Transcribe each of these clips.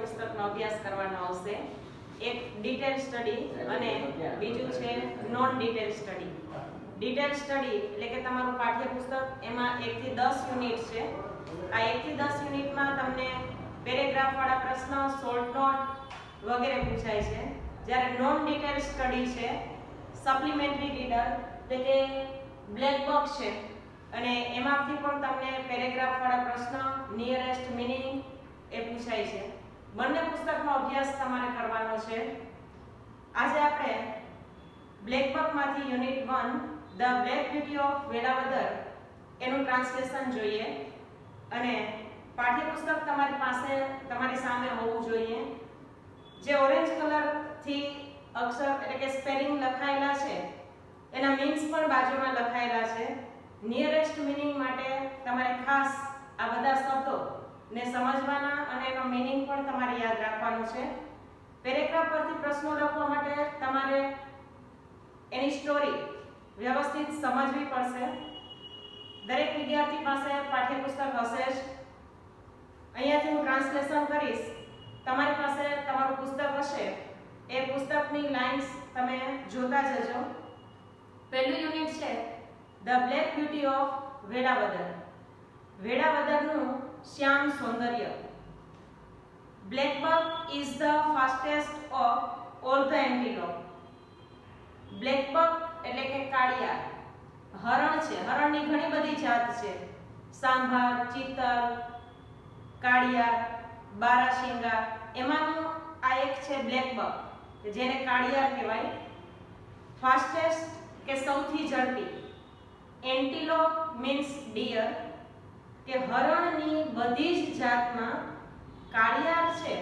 પાઠ્યપુસ્તકનો અભ્યાસ કરવાનો આવશે. એક ડિટેલ સ્ટડી અને બીજું છે non detail study. Detail study એટલે કે તમારું પાઠ્યપુસ્તક એમાં 1 થી 10 યુનિટ છે. આ 1 થી 10 યુનિટમાં તમને પેરેગ્રાફ વાળા પ્રશ્ન, શોર્ટ નોટ વગેરે પૂછાય છે. જ્યારે નોન ડિટેલ સ્ટડી છે સપ્લિમેન્ટરી રીડર એટલે કે બ્લેક બોક્સ છે અને એમાંથી પણ તમને પેરેગ્રાફ વાળા પ્રશ્ન, નિયરેસ્ટ મીનિંગ એ પૂછાય છે. બંને પુસ્તકનો અભ્યાસ તમારે કરવાનો છે. આજે આપણે બ્લેક બુકમાંથી unit 1 the black beauty of Velavadar એનું ટ્રાન્સલેશન જોઈએ અને પાઠ્યપુસ્તક તમારી પાસે તમારી સામે હોવું જોઈએ. જે ઓરેન્જ કલરથી અક્ષર એટલે કે સ્પેલિંગ લખાયેલા છે એના મીન્સ પણ બાજુમાં લખાયેલા છે. નિયરેસ્ટ મીનિંગ માટે તમારે ખાસ આ બધા શબ્દો ને સમજવાના અને એનો મીનિંગ પણ તમારે યાદ રાખવાનું છે. પેરેગ્રાફ પરથી પ્રશ્નો લખવા માટે તમારે એની સ્ટોરી વ્યવસ્થિત સમજવી પડશે. દરેક વિદ્યાર્થી પાસે પાઠ્યપુસ્તક હશે જ. અહીંયાથી હું ટ્રાન્સલેશન કરીશ. તમારી પાસે તમારું પુસ્તક હશે એ પુસ્તકની લાઇન્સ તમે જોતા જજો. પહેલું યુનિટ છે the black beauty of Velavadar. વેળાવદરનું શ્યામ સૌંદર્ય. Black buck is the fastest of all the antelope. Black buck એટલે કે કાળિયાર. હરણ છે. હરણની ઘણી બધી જાત છે. સાંભાર, ચિત્તલ, કાળિયાર, બારાશિંગા. એમાંનું આ એક છે બ્લેક બક જેને કાળિયાર કહેવાય. ફાસ્ટેસ્ટ કે સૌથી ઝડપી. એન્ટિલોપ મીન્સ ડિયર કે હરણની બધી જ જાતમાં કાળિયાર છે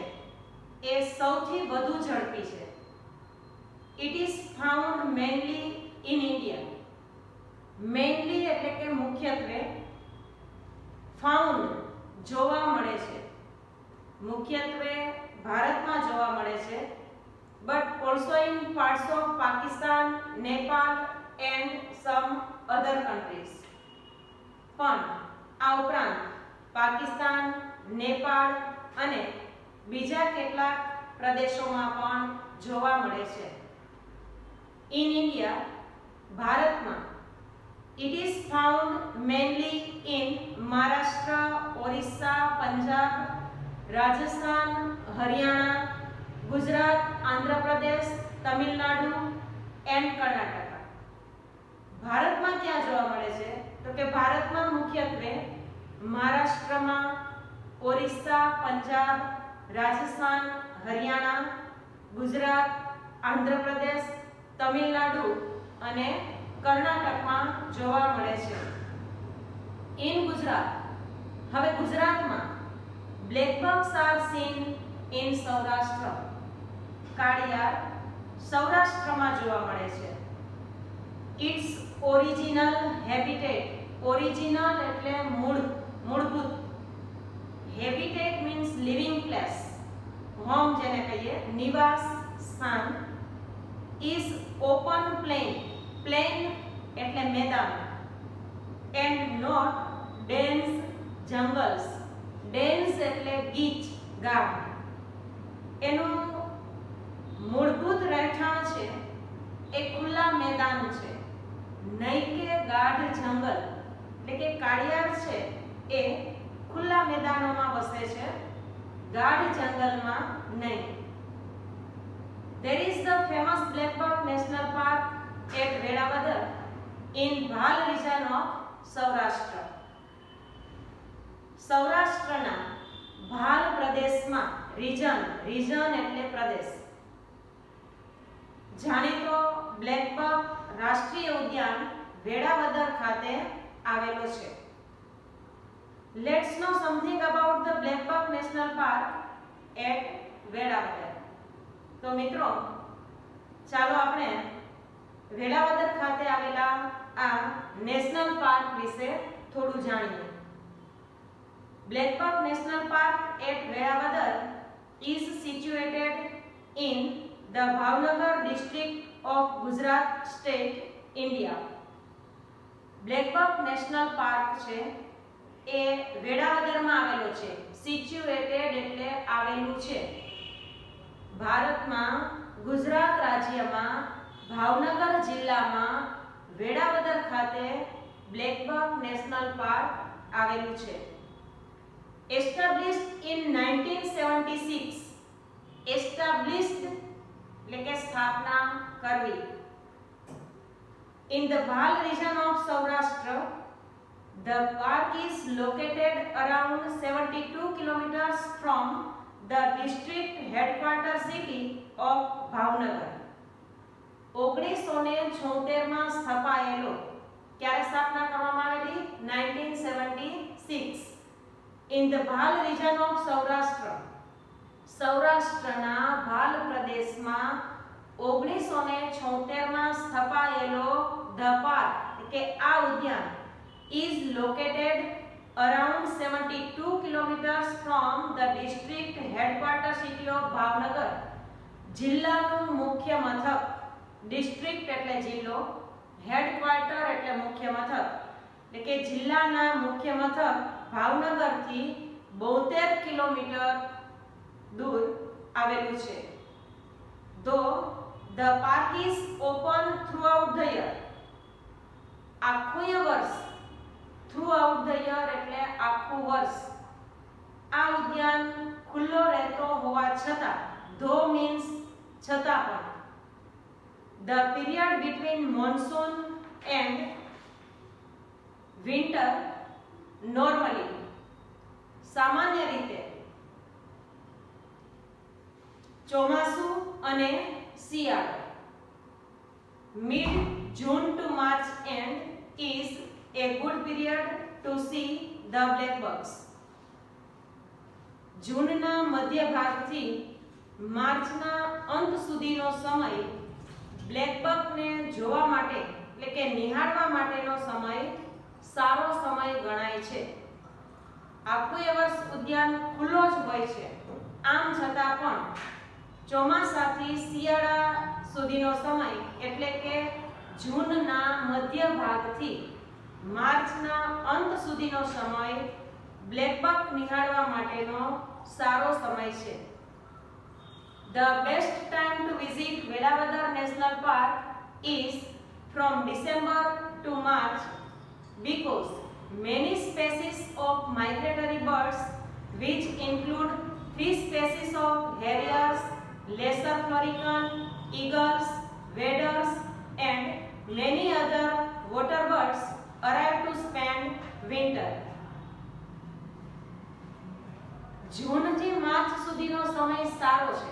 એ સૌથી વધુ ઝડપી છે. It is found mainly in India. Mainly એટલે કે મુખ્યત્વે, ફાઉન્ડ જોવા મળે છે, મુખ્યત્વે ભારતમાં જોવા મળે છે. But also in parts of Pakistan, Nepal and sum other countries. પણ આ ઉપરાંત પાકિસ્તાન, નેપાળ અને બીજા કેટલાક પ્રદેશોમાં પણ જોવા મળે છે. ઇન ઇન્ડિયા ભારતમાં it is found mainly in Maharashtra, Orissa, Punjab, Rajasthan, Haryana, Gujarat, Andhra Pradesh, Tamil Nadu and Karnataka. ભારતમાં ક્યાં જોવા મળે છે તો કે ભારતમાં મુખ્યત્વે મહારાષ્ટ્રમાં, ઓરિસ્સા, પંજાબ, રાજસ્થાન, હરિયાણા, ગુજરાત, આંધ્રપ્રદેશ, તમિલનાડુ અને કર્ણાટકમાં જોવા મળે છે. ઇન ગુજરાત, હવે ગુજરાતમાં black bucks are seen in Saurashtra. કાળિયાર સૌરાષ્ટ્રમાં જોવા મળે છે. It's original habitat. ઓરિજિનલ એટલે મૂળભૂત. Habitat means living place, home જેને કહીએ, નિવાસ સ્થાન. Is open plane. પ્લેન એટલે મેદાન. And not dense jungles. Dense એટલે ગીચ, ગાઢ. એનું મૂળભૂત રહેઠાણ છે એ ખુલ્લા મેદાન છે, નહીં કે ગાઢ જંગલ. એટલે કે કાળિયાર છે એ ખુલ્લા મેદાનોમાં વસે છે, ગાઢ જંગલમાં નહીં. There is the famous Black Buck National Park at Velavadar in Bhal region of Saurashtra. સૌરાષ્ટ્રના ભાલ પ્રદેશમાં, રીજન એટલે પ્રદેશ, જાણીતો બ્લેક બક રાષ્ટ્રીય ઉદ્યાન વેળાવદર ખાતે આવેલો છે. Let's know something about the blackbuck national park at Velavadar. તો મિત્રો, ચાલો આપણે વેળાવદર ખાતે આવેલા આ નેશનલ પાર્ક વિશે થોડું જાણીએ. Blackbuck national park at Velavadar is situated in the Bhavnagar district of Gujarat state, India. Black buck national park છે એ વેળાવદરમાં આવેલો છે. સિચ્યુએટેડ એટલે આવેલું છે. ભારતમાં ગુજરાત રાજ્યમાં ભાવનગર જિલ્લામાં વેળાવદર ખાતે બ્લેકબક નેશનલ પાર્ક આવેલું છે. established in 1976 established એટલે કે સ્થાપના કરવી. in the Bhal region of Saurashtra the park is located around 72 kilometers from the district headquarter city of Bhavnagar. 1976 માં સ્થાપાયેલો. ક્યારે સ્થાપના કરવામાં આવેલી? 1976. in the Bhal region of Saurashtra સૌરાષ્ટ્રના ભાલ પ્રદેશમાં 1976 માં સ્થાપાયેલો ધ પાર્ક કે આ ઉદ્યાન is located around 72 kilometers from the district headquarter city of Bhavnagar. જિલ્લાનું મુખ્ય મથક, district એટલે જિલ્લો, headquarter એટલે મુખ્ય મથક, એટલે કે જિલ્લાના મુખ્ય મથક ભાવનગરથી 72 કિલોમીટર દૂર આવેલું છે. Though the park is open throughout the year. આખું વર્ષ, throughout the year એટલે આખું વર્ષ આ ઉદ્યાન ખુલ્લો રહેતો હોવા છતાં, though means છતાં પણ, the period between monsoon and winter normally સામાન્ય રીતે ચોમાસુ અને શિયાળો mid June to March end is a good period to see the black bucks. જૂનના મધ્ય ભાગથી માર્ચના અંત સુધીનો સમય બ્લેક બકને જોવા માટે એટલે કે નિહાળવા માટેનો સમય સારો સમય ગણાય છે. આખું વર્ષ ઉદ્યાન ખુલ્લો જ હોય છે. આમ છતાં પણ ચોમાસાથી શિયાળા સુધીનો સમય એટલે કે જૂનના મધ્ય ભાગથી માર્ચના અંત સુધીનો સમય બ્લેક બક નિહાળવા માટેનો સારો સમય છે. The best time to visit Velavadar National Park is from December to March because many species of migratory birds which include 3 species of harriers, lesser florican, eagles, waders and many other water birds arrive to spend winter. જૂન થી March સુધીનો સમય સારો છે,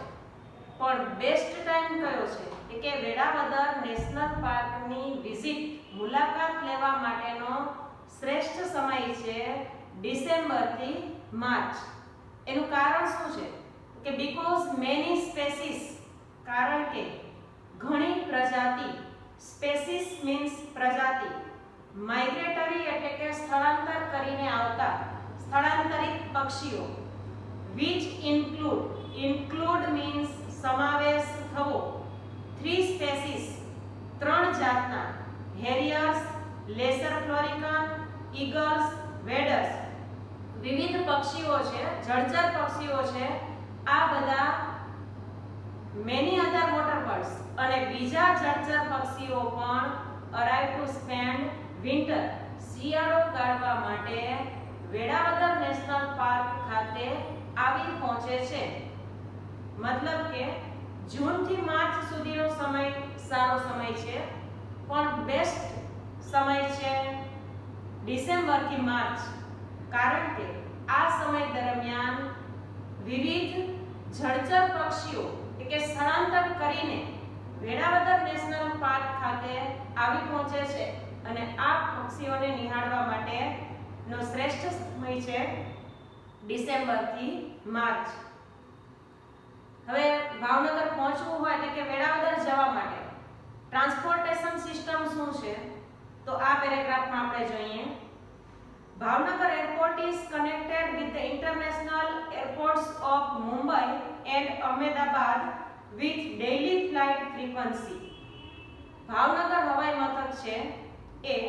પણ best time કયો છે કે Velavadar national પાર્કની visit મુલાકાત લેવા માટેનો શ્રેષ્ઠ સમય છે ડિસેમ્બર થી માર્ચ. એનું કારણ શું છે કે બીકોઝ મેની સ્પેસીસ, કારણ કે ઘણી પ્રજાતિ, સ્પેસીસ મીન્સ પ્રજાતિ, માઇગ્રેટરી એટલે કે સ્થળાંતર કરીને આવતા સ્થળાંતરિત પક્ષીઓ, which include means સમાવેશ થવો, 3 species 3 જાતના, harriers, lesser florican, eagles, waders વિવિધ પક્ષીઓ છે, જળચર પક્ષીઓ છે. આ બધા many other water birds અને બીજા જળચર પક્ષીઓ પણ arrive to spend winter શિયાળો ગાળવા માટે વેળાવદર નેશનલ પાર્ક ખાતે આવી પહોંચે છે. મતલબ કે જૂન થી માર્ચ સુધીનો સમય સારો સમય છે, પણ બેસ્ટ સમય છે ડિસેમ્બર થી માર્ચ, કારણ કે આ સમય દરમિયાન વિવિધ જળચર પક્ષીઓ કે સ્થળાંતર કરીને વેળાવદર નેશનલ પાર્ક ખાતે આવી પહોંચે છે અને આ પક્ષીઓને નિહાળવા માટેનો શ્રેષ્ઠ સમય છે ડિસેમ્બર થી માર્ચ. હવે ભાવનગર પહોંચવું હોય એટલે કે વેળાવદર જવા માટે ટ્રાન્સપોર્ટેશન સિસ્ટમ શું છે તો આ પેરેગ્રાફમાં આપણે જોઈએ. Bhavnagar Airport is connected with the international airports of Mumbai and Ahmedabad with daily flight frequency. Bhavnagar હવાઈ મથક છે એ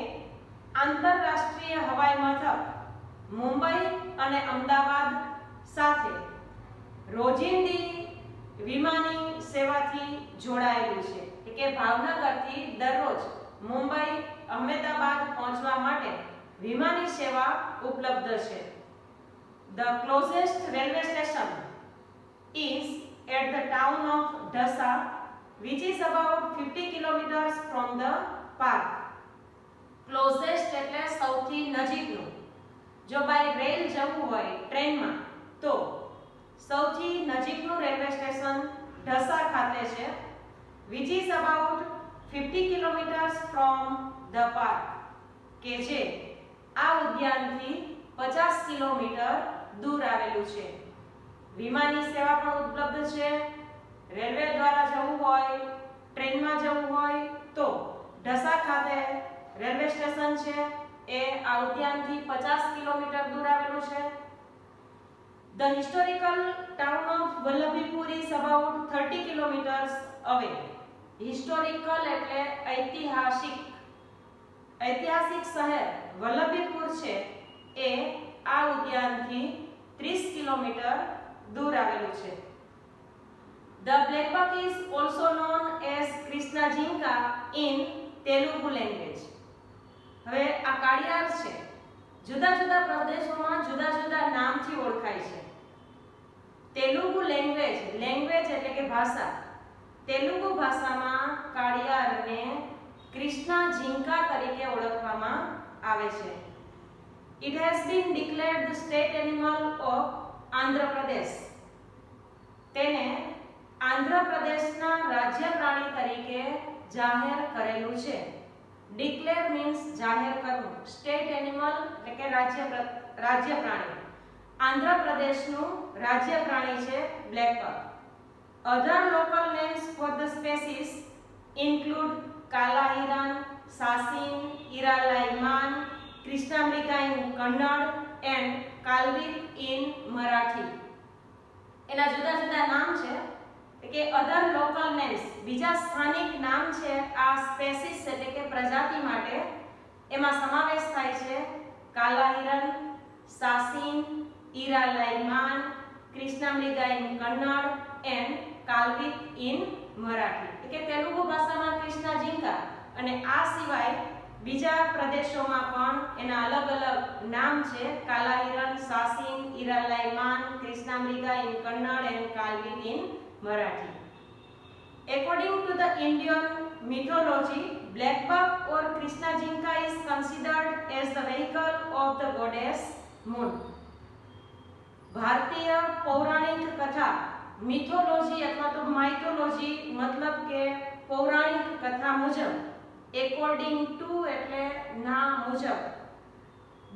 આંતરરાષ્ટ્રીય હવાઈ મથક મુંબઈ અને અમદાવાદ સાથે રોજિંદી વિમાની સેવાથી જોડાયેલું છે કે ભાવનગરથી દરરોજ મુંબઈ અહમદાબાદ પહોંચવા માટે વિમાની સેવા ઉપલબ્ધ છે. The closest railway station is at the town of Dhasa, which is about 50 kilometers from the park. Closest એટલે સૌથી નજીકનું. જો બાય રેલ જવું હોય ટ્રેનમાં તો સૌથી નજીકનું રેલવે સ્ટેશન ઢસા ખાતે છે, which is about 50 kilometers from the park, કે જે આ ઉદ્યાનથી 50 કિલોમીટર દૂર આવેલું છે. વિમાની સેવા પણ ઉપલબ્ધ છે. રેલવે દ્વારા જવું હોય, ટ્રેનમાં જવું હોય તો ઢસા ખાતે રેલવે સ્ટેશન છે, એ આ ઉદ્યાનથી 50 કિલોમીટર દૂર આવેલું છે. The historical town of Vallabhipur is about 30 kilometers away. Historical એટલે ઐતિહાસિક શહેર વલ્લભીપુર છે, એ આ ઉદ્યાનથી 30 કિલોમીટર દૂર આવેલું છે. The black buck is also known as Krishna Jinka in Telugu language. હવે આ કાળિયાર છે, જુદા જુદા પ્રદેશોમાં જુદા જુદા નામથી ઓળખાય છે. તેલુગુ લેંગ્વેજ એટલે કે ભાષા, તેલુગુ ભાષામાં કાળિયારને કૃષ્ણા ઝીંકા તરીકે ઓળખવામાં આવે છે. It has been declared the state animal of Andhra Pradesh. તેને આંધ્ર પ્રદેશના રાજ્ય પ્રાણી તરીકે જાહેર કરેલું છે. ડિક્લેર મીન્સ જાહેર કરવું, સ્ટેટ એનિમલ એટલે કે રાજ્ય પ્રાણી. આંધ્ર પ્રદેશનું રાજ્ય પ્રાણી છે black buck. Other local names for the species include કાલા Hiran, સાસીન, ઈરાલાઈમાન, કૃષ્ણામૃગા in Kannada and કાલવીર in Marathi. એના જુદા જુદા નામ છે કે અધર લોકલ નેમ્સ, બીજા સ્થાનિક નામ છે આ સ્પેસીસ એટલે કે પ્રજાતિ માટે. એમાં સમાવેશ થાય છે કાલા Hiran, સાસીન, ઈરાલાઈમાન, કૃષ્ણામૃગા in Kannada and કાલવીર in Marathi. કે તેલુગુ ભાષામાં કૃષ્ણા ઝીંકા અને આ સિવાય બીજા પ્રદેશોમાં પણ એના અલગ અલગ નામ છે. કાલા Hiran, સાસીન, ઈરાલાઈમાન, કૃષ્ણામૃગા in Kannada and કાલવીર in Marathi. According to the Indian mythology, black buck or Krishna Jinka is considered as the vehicle of the goddess moon. ભારતીય પૌરાણિક કથા, મિથોલોજી અથવા તો માઇથોલોજી મતલબ કે પૌરાણિક કથા મુજબ, એકોર્ડિંગ ટુ એટલે ના મુજબ,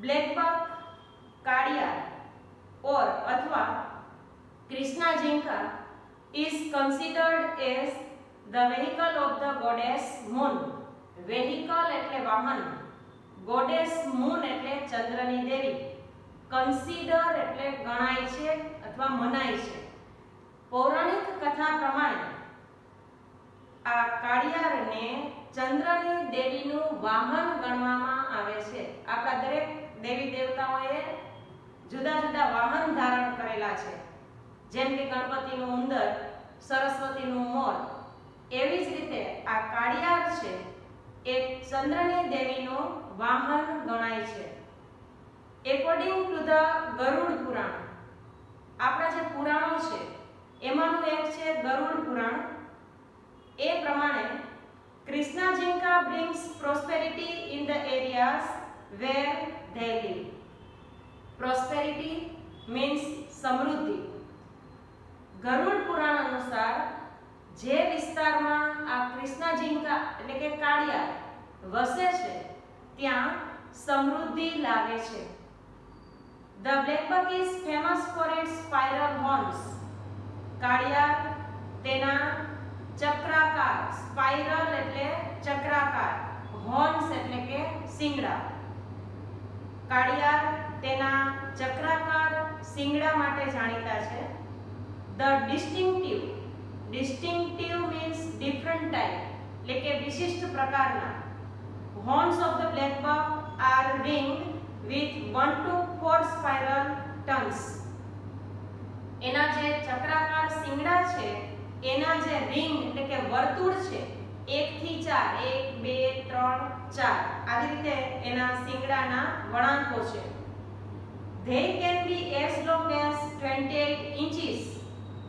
બ્લેક બક કાળિયાર ઓર અથવા Krishna ઝીંકા is considered as the vehicle of the goddess moon. vehicle એટલે વાહન, goddess moon એટલે ચંદ્રની દેવી, consider એટલે ગણાય છે અથવા મનાય છે. પૌરાણિક કથા પ્રમાણે આ કાળિયારને ચંદ્રની દેવીનું વાહન ગણવામાં આવે છે. આપણા દરેક દેવી દેવતાઓએ જુદા જુદા વાહન ધારણ કરેલા છે, જેમ કે ગણપતિનું ઉંદર, સરસ્વતીનું મોર. એવી જ રીતે આ કાળિયાર છે એ ચંદ્રની દેવીનું વાહન ગણાય છે. એકોર્ડિંગ ટુ ધ ગરુડ પુરાણ, આપણા જે પુરાણો છે એમાંનું એક છે ગરુડ પુરાણ. એ પ્રમાણે Krishna ઝીંકા brings prosperity in the areas where they live. prosperity means સમૃદ્ધિ. ગરુડ પુરાણ અનુસાર જે વિસ્તારમાં આ કૃષ્ણા ઝીંકા એટલે કે કાળિયાર વસે છે ત્યાં સમૃદ્ધિ લાવે છે. The black buck is famous for its spiral horns. કાળિયાર તેના ચક્રાકાર, સ્પાઇરલ એટલે ચક્રાકાર, હોર્ન્સ એટલે કે શિંગડા. કાળિયાર તેના ચક્રાકાર શિંગડા માટે જાણીતા છે. The distinctive means different type એટલે કે વિશિષ્ટ પ્રકારના. Horns of the black buck are ringed with 1 to 4 spiral tons. એના જે ચક્રાકાર શિંગડા છે એના જે રિંગ એટલે કે વર્તુળ છે 1 થી 4 1 2 3 4 આવી રીતે એના શિંગડાના વળાંકો છે. They can be as long as 28 inches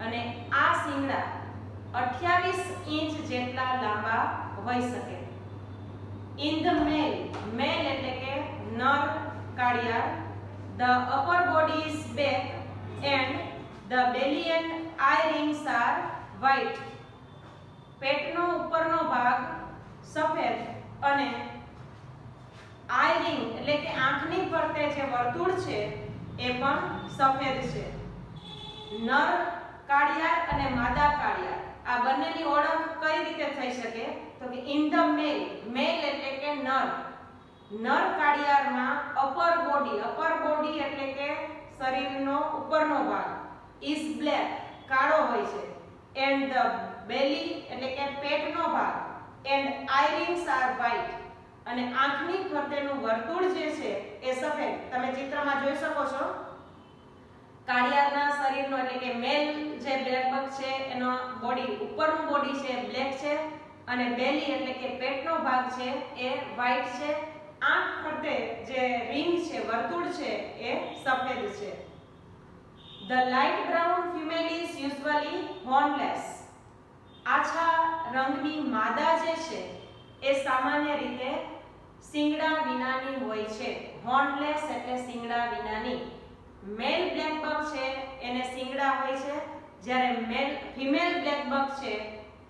અને આ શિંગડા 28 ઇંચ જેટલા લાંબા હોઈ શકે. In the male એટલે કે નર કાળિયાર, the upper body is black and the belly and eye rings are white. પેટનો ઉપરનો ભાગ સફેદ અને આઈ રિંગ એટલે કે આંખની ફરતે જે વર્તુળ છે એ પણ સફેદ છે. નર કાળિયાર અને માદા કાળિયાર આ બંનેની ઓળખ કઈ રીતે થઈ શકે તો કે ઇન ધ મેલ એટલે કે નર કાળિયારમાં અપર બોડી એટલે કે શરીરનો ઉપરનો ભાગ ઇઝ બ્લેક કાળો હોય છે એન્ડ ધ બેલી એટલે કે પેટનો ભાગ and eye rings are white અને આંખની ફરતેનું વર્તુળ જે છે એ સફેદ. તમે ચિત્રમાં જોઈ શકો છો કાળિયારના શરીરનો એટલે કે મેલ જે બ્લેક બગ છે એનો બોડી ઉપરનું બોડી છે બ્લેક છે અને બેલી એટલે કે પેટનો ભાગ છે એ વ્હાઇટ છે. આંખ ફરતે જે રિંગ છે વર્તુળ છે એ સફેદ છે. The light brown female is usually hornless. આછા રંગની માદા જે છે એ સામાન્ય રીતે શિંગડા વિનાની હોય છે. હોર્નલેસ એટલે શિંગડા વિનાની. મેલ બ્લેક બગ છે એને શિંગડા હોય છે જ્યારે ફિમેલ બ્લેક બગ છે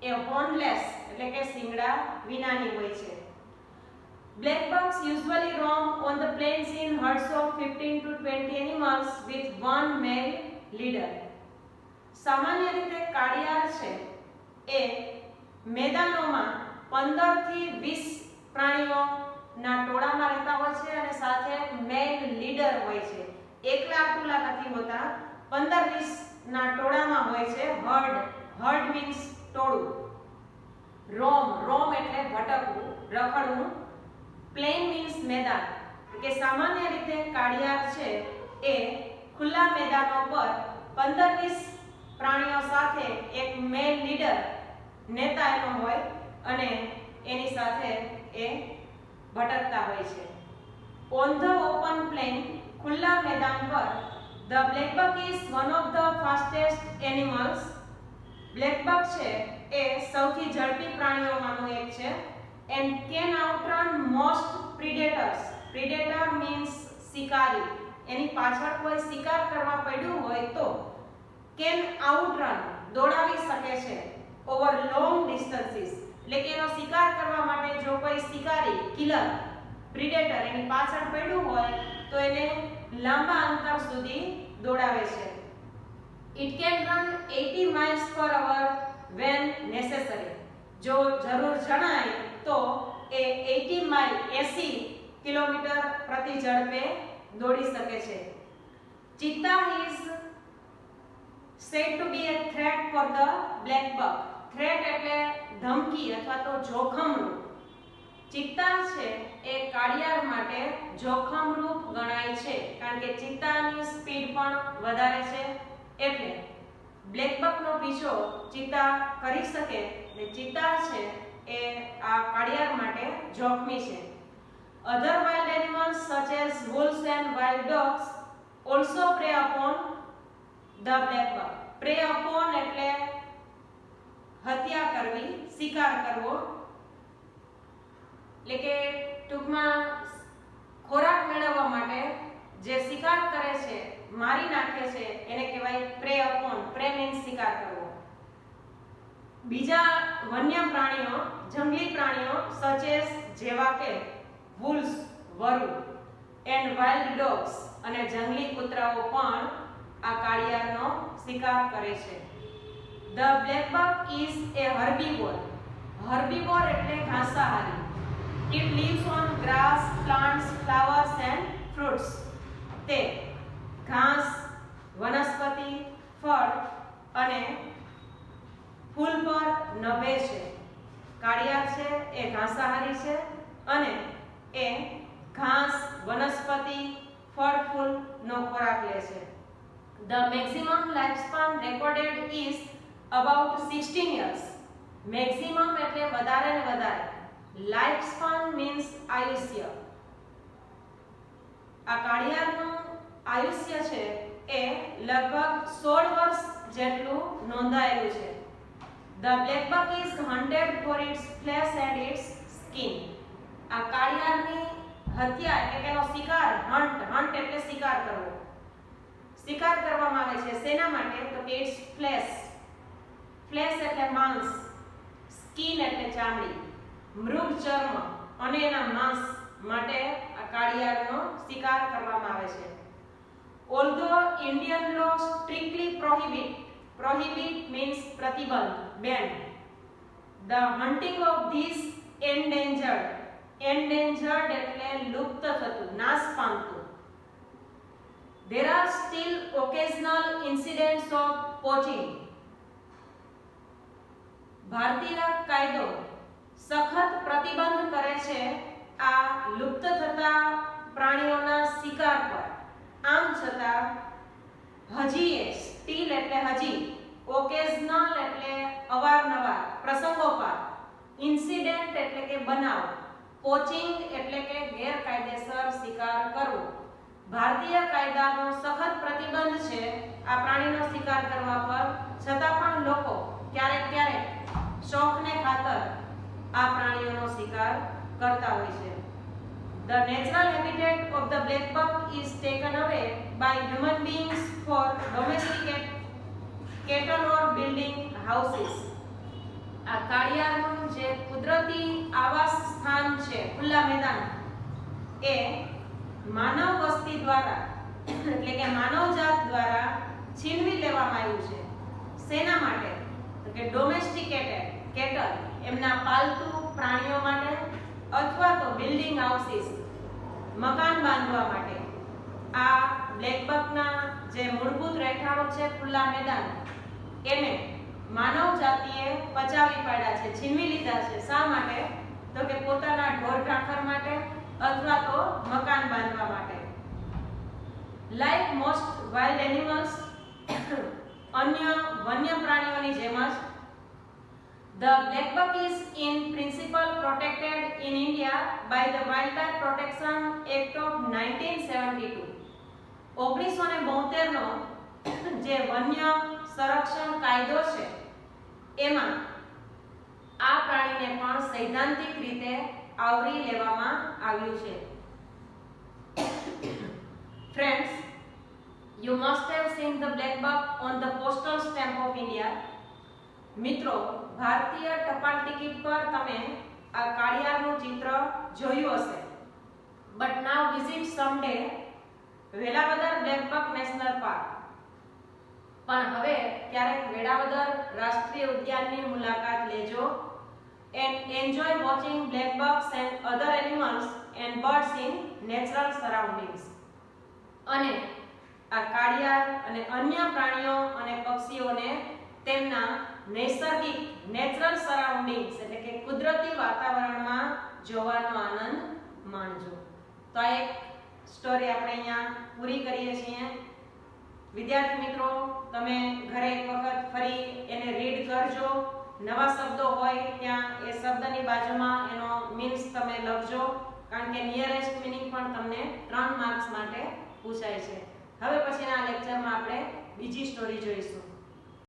એ હોર્નલેસ એટલે કે શિંગડા વિનાની હોય છે. Black bugs usually roam on the plains in herds of 15 to 20 animals with one male leader. સામાન્ય રીતે કાળિયાર છે એ મેદાનોમાં 15 થી 20 પ્રાણીઓના ટોળામાં રહેતા હોય છે અને સાથે એક મેલ લીડર હોય છે. એકલા ટોળા નથી હોતા, 15-20 ના ટોળામાં હોય છે. હર્ડ મીન્સ ટોળું. રોમ એટલે ભટકવું, રખડવું. પ્લેન મીન્સ મેદાન. કે સામાન્ય રીતે કાળિયાર છે એ ખુલ્લા મેદાનો પર 15-20 પ્રાણીઓ સાથે એક મેલ લીડર નેતા એનો હોય અને એની સાથે એ ભટકતા હોય છે. ઓન ધ ઓપન પ્લેન ખુલ્લા મેદાન per the black buck is one of the fastest animals. Black bug છે એ સૌથી ઝડપી પ્રાણીઓમાંનું એક છે. and can outrun most predators. Predator means શિકારી. એની પાછળ કોઈ શિકાર કરવા પડ્યું હોય તો can outrun દોડાવી શકે છે over long distances. એટલે કે એનો શિકાર કરવા માટે જો કોઈ શિકારી કિલર પ્રિડેટર એની પાછળ પડ્યું હોય તો એને લાંબા અંતર સુધી દોડાવે છે. It can run 80 miles per hour when necessary. જો જરૂર જણાય તો એ 80 માઇલ 80 કિલોમીટર પ્રતિ ઝડપે દોડી શકે છે. Cheetah is said to be a threat for the black bug. Threat એટલે ધમકી અથવા તો જોખમરૂપ. ચિત્તા છે એ કાળિયાર માટે જોખમરૂપ ગણાય છે કારણ કે ચિત્તાની સ્પીડ પણ વધારે છે એટલે બ્લેક બગનો પીછો ચિત્તા કરી શકે અને ચિત્તા છે એ આ કાળિયાર માટે જોખમી છે. Other wild animals such as wolves and wild dogs also prey upon the black bug. Prey upon એટલે હત્યા કરવી, શિકાર કરવો. એટલે કે ટૂંકમાં ખોરાક મેળવવા માટે જે શિકાર કરે છે, મારી નાખે છે એને કહેવાય પ્રે અપોન. પ્રે મીન્સ શિકાર કરવો. બીજા વન્ય પ્રાણીઓ, જંગલી પ્રાણીઓ સચેસ જેવા કે વુલ્સ વરુ એન્ડ વાઇલ્ડ ડોગ્સ અને જંગલી કૂતરાઓ પણ આ કાળિયારનો શિકાર કરે છે. The black buck is a herbivore. Herbivore એટલે ઘાસાહારી. It lives on grass, plants, flowers and fruits. તે ઘાસ, વનસ્પતિ, ફળ અને ફૂલ પર નભે છે. કાળિયાર છે એ ઘાસાહારી છે અને એ ઘાસ, વનસ્પતિ, શાકભાજી ફળ ફૂલ નો ખોરાક લે છે. The maximum lifespan recorded is about 16 years. Maximum એટલે વધારે ને વધારે. Lifespan means આયુષ્ય. આ કાળિયારનું આયુષ્ય છે એ લગભગ 16 વર્ષ જેટલું નોંધાયેલું છે. The black buck is hunted for its flesh and its skin. આ કાળિયારની હત્યા એટલે કે એનો શિકાર, હન્ટ એટલે શિકાર કરવો. શિકાર કરવામાં આવે છે શેના માટે? તો કે ઇટ્સ ફ્લેશ એટલે માંસ, સ્કિન એટલે ચામડી, મૃગ ચર્મ અને એના માંસ માટે આ કાળિયારનો શિકાર કરવામાં આવે છે. Although Indian law strictly prohibit means પ્રતિબંધ, ban the hunting of these endangered એટલે લુપ્ત થતું, નાશ પામતું. There are still occasional incidents of poaching. ભારતીય કાયદો સખત પ્રતિબંધ કરે છે આ લુપ્ત થતા પ્રાણીઓના શિકાર પર. આમ છતાં હજી સ્ટીલ એટલે હજી, ઓકેઝનલ એટલે અવારનવાર, પ્રસંગોપાત, ઇન્સિડન્ટ એટલે કે બનાવ, પોચિંગ એટલે કે ગેરકાયદેસર શિકાર કરવો. ભારતીય કાયદાનો સખત પ્રતિબંધ છે આ પ્રાણીનો શિકાર કરવા પર, છતાં પણ લોકો ક્યારેક શોખને ખાતર આ પ્રાણીઓનો શિકાર કરતા હોય છે. The natural habitat of the black buck is taken away by human beings for domestic cattle or building houses. આ કાળિયારનું જે કુદરતી આવાસ સ્થાન છે, ખુલ્લા મેદાન, એ માનવ વસ્તી દ્વારા એટલે કે માનવજાત દ્વારા છીનવી લેવામાં આવ્યું છે. શેના માટે? તો કે ડોમેસ્ટિકેટેડ કેટલ, એમના પાલતુ પ્રાણીઓ માટે, અથવા તો બિલ્ડિંગ હાઉસીસ, મકાન બાંધવા માટે. આ બ્લેક બકના જે મૂળભૂત રહેઠાણો છે ખુલ્લા મેદાન, એને માનવ જાતિએ પચાવી પાડ્યા છે, છીનવી લીધા છે. શા માટે? તો કે પોતાના ઢોર ઢાંખર માટે અથવા તો મકાન બાંધવા માટે. લાઈક મોસ્ટ વાઇલ્ડ એનિમલ્સ, અન્ય વન્ય પ્રાણીઓની જેમ જ the black buck is in principle protected in India by the Wildlife Protection Act of 1972. 1972 નો જે વન્ય સંરક્ષણ કાયદો છે એમાં આ પ્રાણીને પણ સૈદ્ધાંતિક રીતે આવરી લેવામાં આવ્યું છે. Friends, you must have seen the black buck on the postal stamp of India. મિત્રો, ભારતીય ટપાલ ટિકિટ પર તમે આ કાળિયારનું ચિત્ર જોયું હશે. But now visit someday Velavadar black buck national park. પણ હવે ક્યારેક વેળાવદર રાષ્ટ્રીય ઉદ્યાનની મુલાકાત લેજો and enjoy watching black bucks and other animals and birds in natural surroundings. અને આ કાળિયાર અને અન્ય પ્રાણીઓ અને પક્ષીઓને તેમના નૈસર્ગિક નેચરલ સરાઉન્ડિંગ્સ એટલે કે કુદરતી વાતાવરણમાં જોવાનો આનંદ માણજો. તો આ એક સ્ટોરી આપણે અહીંયા પૂરી કરીએ છીએ. વિદ્યાર્થી મિત્રો, તમે ઘરે એક વખત ફરી એને રીડ કરજો. નવા શબ્દો હોય ત્યાં એ શબ્દની બાજુમાં એનો મીન્સ તમે લખજો, કારણ કે નિયરેસ્ટ મીનિંગ પણ તમને 3 માર્ક્સ માટે પૂછાય છે. હવે પછીના લેક્ચરમાં આપણે બીજી સ્ટોરી જોઈશું.